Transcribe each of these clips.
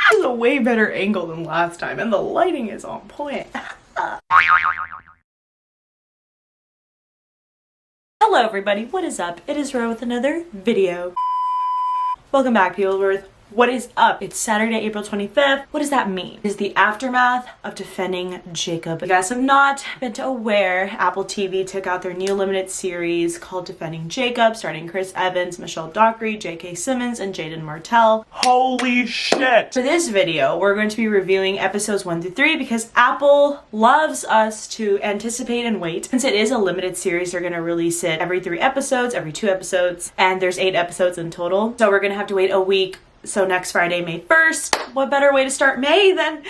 This is a way better angle than last time, and the lighting is on point. Hello everybody, what is up? It is Ro with another video. Welcome back, people. What is up? It's Saturday, April 25th. What does that mean? It is the aftermath of defending Jacob. If you guys have not been aware, Apple TV took out their new limited series called Defending Jacob, starring Chris Evans, Michelle Dockery, J.K. Simmons, and Jaden Martell. Holy shit! For this video, we're going to be reviewing episodes 1 through 3 because Apple loves us to anticipate and wait. Since it is a limited series, they're going to release it every 3 episodes, every 2 episodes, and there's 8 episodes in total. So we're going to have to wait a week. So next Friday, May 1st, what better way to start May than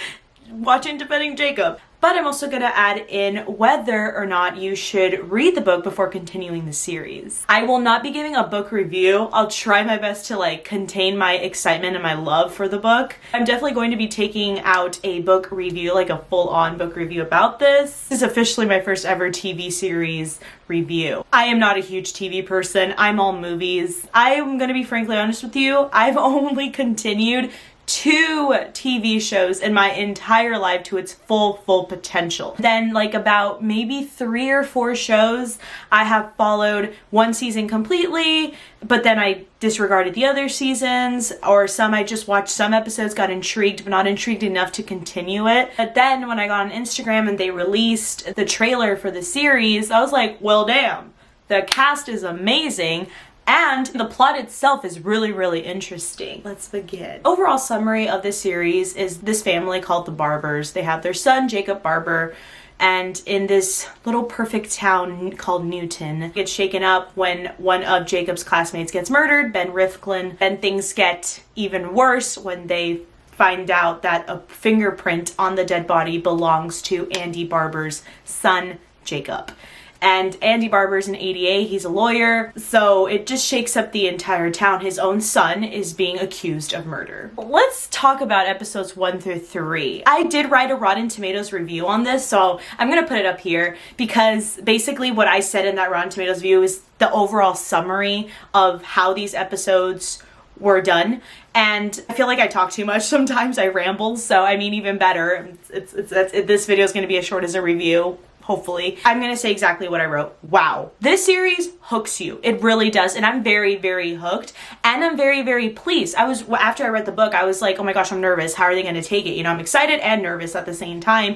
watching Defending Jacob? But I'm also going to add in whether or not you should read the book before continuing the series. I will not be giving a book review. I'll try my best to contain my excitement and my love for the book. I'm definitely going to be taking out a book review, like a full-on book review about this. This is officially my first ever TV series review. I am not a huge TV person. I'm all movies. I'm going to be frankly honest with you. I've only continued 2 TV shows in my entire life to its full potential. Then about maybe 3 or 4 shows I have followed one season completely, but then I disregarded the other seasons, or some I just watched some episodes, got intrigued, but not intrigued enough to continue it. But then when I got on Instagram and they released the trailer for the series, I was like, well damn, the cast is amazing. And the plot itself is really interesting. Let's begin. Overall summary of this series is this family called the Barbers. They have their son, Jacob Barber, and in this little perfect town called Newton, gets shaken up when one of Jacob's classmates gets murdered, Ben Rifklin. Then things get even worse when they find out that a fingerprint on the dead body belongs to Andy Barber's son, Jacob. And Andy Barber's an ADA, he's a lawyer, so it just shakes up the entire town. His own son is being accused of murder. Let's talk about episodes 1 through 3. I did write a Rotten Tomatoes review on this, so I'm gonna put it up here because basically what I said in that Rotten Tomatoes review is the overall summary of how these episodes were done. And I feel like I talk too much sometimes, I ramble, so I mean even better. This video is gonna be as short as a review. Hopefully. I'm gonna say exactly what I wrote. Wow. This series hooks you. It really does. And I'm very hooked. And I'm very pleased. After I read the book, I was like, oh my gosh, I'm nervous. How are they gonna take it? You know, I'm excited and nervous at the same time.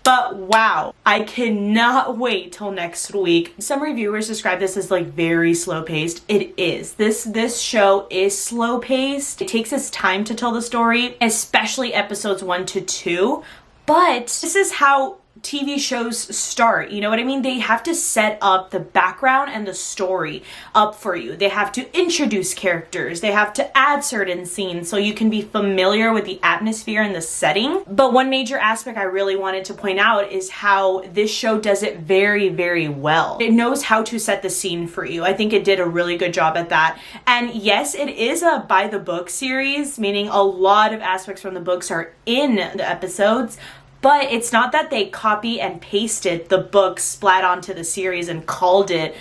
But wow, I cannot wait till next week. Some reviewers describe this as very slow paced. It is. This show is slow paced. It takes its time to tell the story, especially episodes 1 to 2. But this is how TV shows start, you know what I mean? They have to set up the background and the story up for you. They have to introduce characters. They have to add certain scenes so you can be familiar with the atmosphere and the setting. But one major aspect I really wanted to point out is how this show does it very well. It knows how to set the scene for you. I think it did a really good job at that. And yes, it is a by the book series, meaning a lot of aspects from the books are in the episodes. But it's not that they copy and pasted the book splat onto the series and called it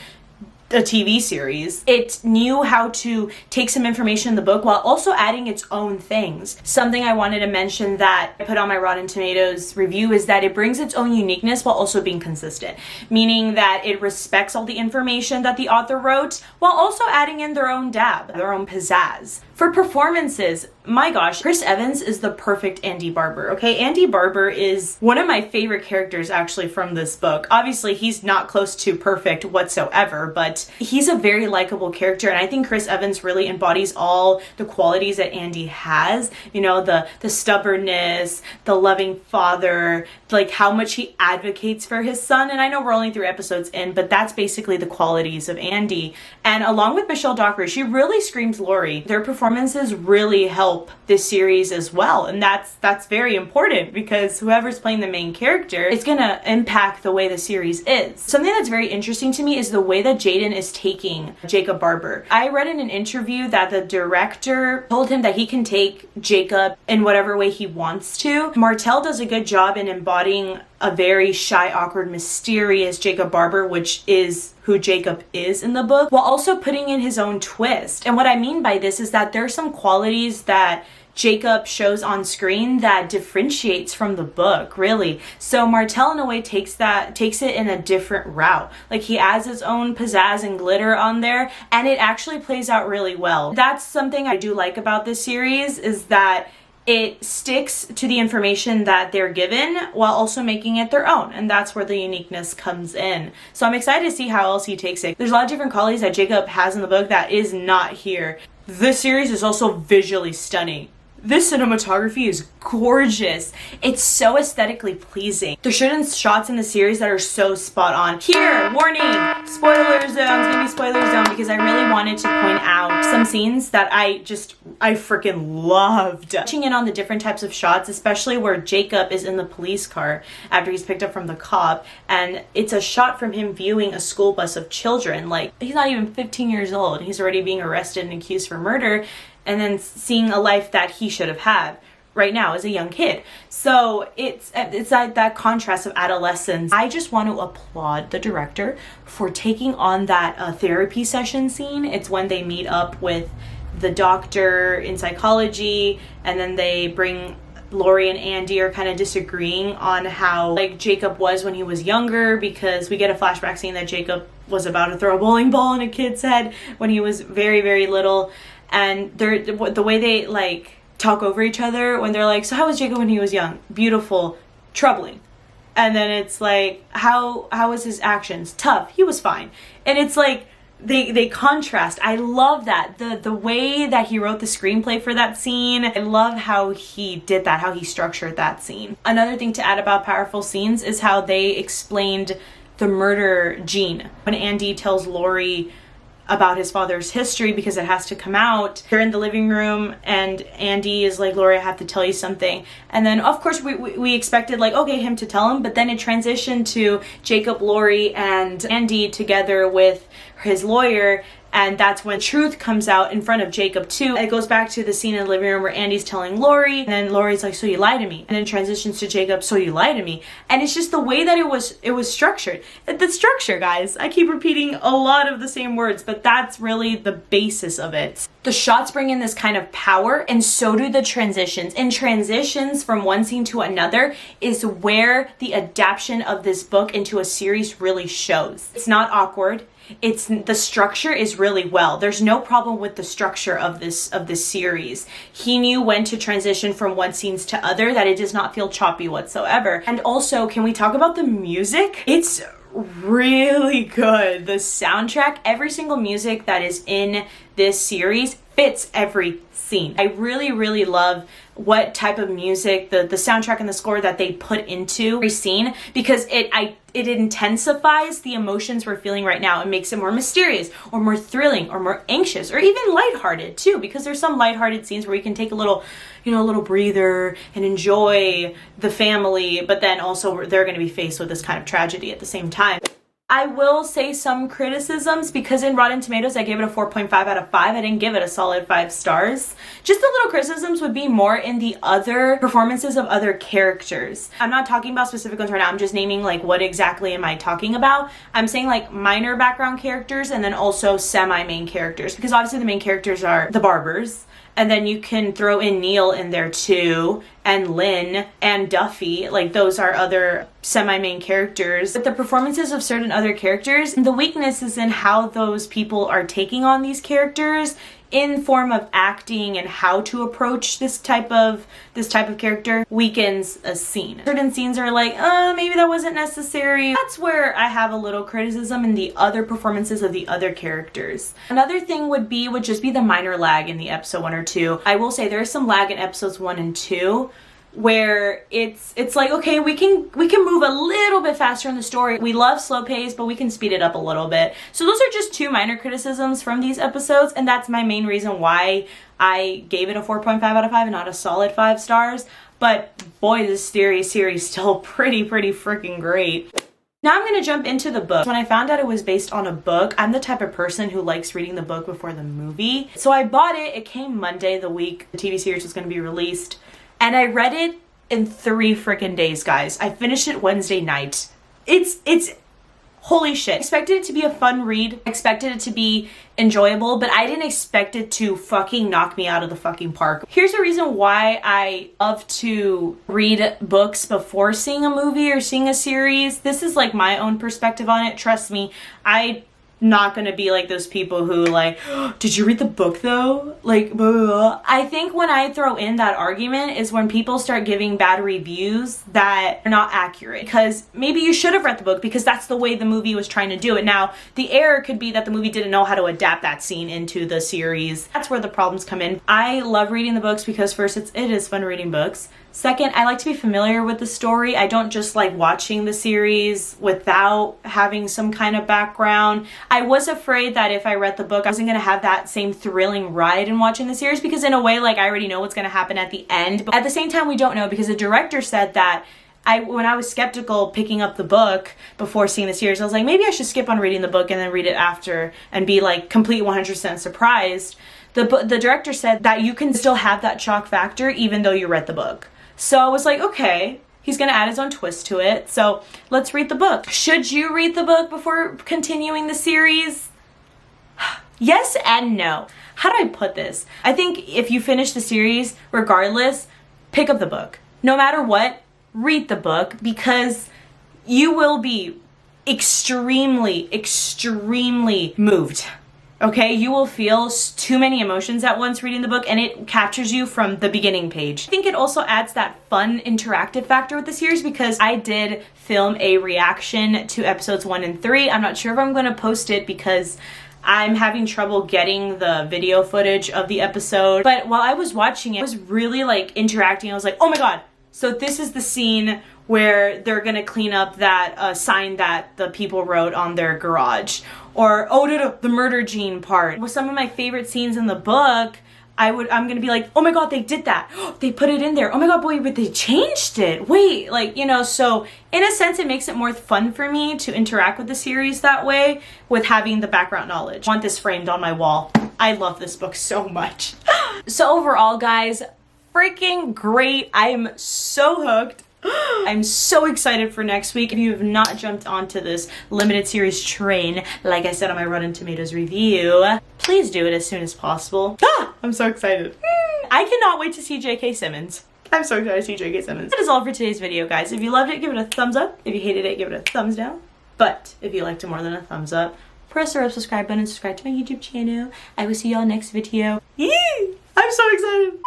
a TV series. It knew how to take some information in the book while also adding its own things. Something I wanted to mention that I put on my Rotten Tomatoes review is that it brings its own uniqueness while also being consistent, meaning that it respects all the information that the author wrote while also adding in their own dab, their own pizzazz. For performances, my gosh, Chris Evans is the perfect Andy Barber, okay? Andy Barber is one of my favorite characters actually from this book. Obviously, he's not close to perfect whatsoever, but he's a very likable character, and I think Chris Evans really embodies all the qualities that Andy has. You know, the stubbornness, the loving father, how much he advocates for his son. And I know we're only 3 episodes in, but that's basically the qualities of Andy. And along with Michelle Dockery, she really screams Lori. Their performances really help this series as well, and that's very important because whoever's playing the main character is gonna impact the way the series is. Something that's very interesting to me is the way that Jaden is taking Jacob Barber. I read in an interview that the director told him that he can take Jacob in whatever way he wants to. Martell does a good job in embodying a very shy, awkward, mysterious Jacob Barber, which is who Jacob is in the book, while also putting in his own twist. And what I mean by this is that there are some qualities that Jacob shows on screen that differentiates from the book, really. So Martell in a way takes it in a different route. Like, he adds his own pizzazz and glitter on there, and it actually plays out really well. That's something I do like about this series, is that it sticks to the information that they're given while also making it their own, and that's where the uniqueness comes in. So I'm excited to see how else he takes it. There's a lot of different qualities that Jacob has in the book that is not here. This series is also visually stunning. This cinematography is gorgeous. It's so aesthetically pleasing. There's certain shots in the series that are so spot on. Here, warning, spoiler zone. It's gonna be spoiler zone because I really wanted to point out some scenes that I freaking loved. Touching in on the different types of shots, especially where Jacob is in the police car after he's picked up from the cop, and it's a shot from him viewing a school bus of children. Like, he's not even 15 years old. He's already being arrested and accused for murder, and then seeing a life that he should have had right now as a young kid. So it's like that contrast of adolescence. I just want to applaud the director for taking on that therapy session scene. It's when they meet up with the doctor in psychology, and then they bring Lori and Andy are kind of disagreeing on how like Jacob was when he was younger, because we get a flashback scene that Jacob was about to throw a bowling ball in a kid's head when he was very, very little. And the way they like talk over each other when they're like, so how was Jacob when he was young? Beautiful, troubling. And then it's like, how was his actions? Tough, he was fine. And it's like they contrast. I love that. The way that he wrote the screenplay for that scene, I love how he did that, how he structured that scene. Another thing to add about powerful scenes is how they explained the murder gene. When Andy tells Lori about his father's history, because it has to come out, they're in the living room and Andy is like, Lori, I have to tell you something. And then of course we expected like, okay, him to tell him, but then it transitioned to Jacob, Lori, and Andy together with his lawyer, and that's when truth comes out in front of Jacob too. It goes back to the scene in the living room where Andy's telling Lori, and then Lori's like, so you lied to me, and then transitions to Jacob, so you lied to me. And it's just the way that it was structured. The structure, guys, I keep repeating a lot of the same words, but that's really the basis of it. The shots bring in this kind of power, and so do the transitions. And transitions from one scene to another is where the adaptation of this book into a series really shows. It's not awkward. The structure is really well. There's no problem with the structure of this series. He knew when to transition from one scenes to other, that it does not feel choppy whatsoever. And also, can we talk about the music? It's really good. The soundtrack, every single music that is in this series fits every scene. I really, really love what type of music, the soundtrack and the score that they put into every scene, because it intensifies the emotions we're feeling right now. It makes it more mysterious or more thrilling or more anxious or even lighthearted too, because there's some lighthearted scenes where you can take a little breather and enjoy the family, but then also they're going to be faced with this kind of tragedy at the same time. I will say some criticisms, because in Rotten Tomatoes I gave it a 4.5 out of 5. I didn't give it a solid 5 stars. Just the little criticisms would be more in the other performances of other characters. I'm not talking about specific ones right now. I'm just naming like what exactly am I talking about. I'm saying like minor background characters and then also semi-main characters, because obviously the main characters are the barbers. And then you can throw in Neil in there too, and Lynn and Duffy. Like, those are other semi-main characters. But the performances of certain other characters, the weakness is in how those people are taking on these characters in form of acting, and how to approach this type of character weakens a scene. Certain scenes are like, maybe that wasn't necessary. That's where I have a little criticism in the other performances of the other characters. Another thing would just be the minor lag in the episode 1 or 2. I will say there is some lag in episodes 1 and 2 where it's like, okay, we can move a little bit faster in the story. We love slow pace, but we can speed it up a little bit. So those are just 2 minor criticisms from these episodes, and that's my main reason why I gave it a 4.5 out of 5 and not a solid 5 stars. But boy, this series still pretty freaking great. Now I'm going to jump into the book. When I found out it was based on a book, I'm the type of person who likes reading the book before the movie. So I bought it. It came Monday, the week the TV series was going to be released. And I read it in 3 freaking days, guys. I finished it Wednesday night. It's holy shit. I expected it to be a fun read. I expected it to be enjoyable, but I didn't expect it to fucking knock me out of the fucking park. Here's the reason why I love to read books before seeing a movie or seeing a series. This is like my own perspective on it. Trust me, I'm not gonna be like those people who like, oh, did you read the book though? Like, blah, blah, blah. I think when I throw in that argument is when people start giving bad reviews that are not accurate, because maybe you should have read the book because that's the way the movie was trying to do it. Now, the error could be that the movie didn't know how to adapt that scene into the series. That's where the problems come in. I love reading the books because first, it is fun reading books. Second, I like to be familiar with the story. I don't just like watching the series without having some kind of background. I was afraid that if I read the book, I wasn't gonna have that same thrilling ride in watching the series, because in a way, like, I already know what's gonna happen at the end. But at the same time, we don't know, because the director said that when I was skeptical picking up the book before seeing the series, I was like, maybe I should skip on reading the book and then read it after and be like complete 100% surprised. The director said that you can still have that shock factor even though you read the book. So I was like, okay, he's gonna add his own twist to it. So let's read the book. Should you read the book before continuing the series? Yes and no. How do I put this? I think if you finish the series, regardless, pick up the book. No matter what, read the book, because you will be extremely, extremely moved. Okay, you will feel too many emotions at once reading the book, and it captures you from the beginning page. I think it also adds that fun interactive factor with the series, because I did film a reaction to episodes 1 and 3. I'm not sure if I'm going to post it because I'm having trouble getting the video footage of the episode. But while I was watching it, I was really like interacting. I was like, oh my god, so this is the scene where they're gonna clean up that sign that the people wrote on their garage. Or, oh no, the murder gene part. With some of my favorite scenes in the book, I'm gonna be like, oh my god, they did that. They put it in there. Oh my god, boy, but they changed it. Wait, like, you know, so in a sense, it makes it more fun for me to interact with the series that way, with having the background knowledge. I want this framed on my wall. I love this book so much. So overall, guys, freaking great. I am so hooked. I'm so excited for next week. If you have not jumped onto this limited series train, like I said on my Rotten Tomatoes review, please do it as soon as possible. I'm so excited. I cannot wait to see J.K. Simmons. I'm so excited to see J.K. Simmons. That is all for today's video, guys. If you loved it, give it a thumbs up. If you hated it, give it a thumbs down. But if you liked it more than a thumbs up, press the red subscribe button and subscribe to my YouTube channel. I will see y'all next video. Yee! I'm so excited.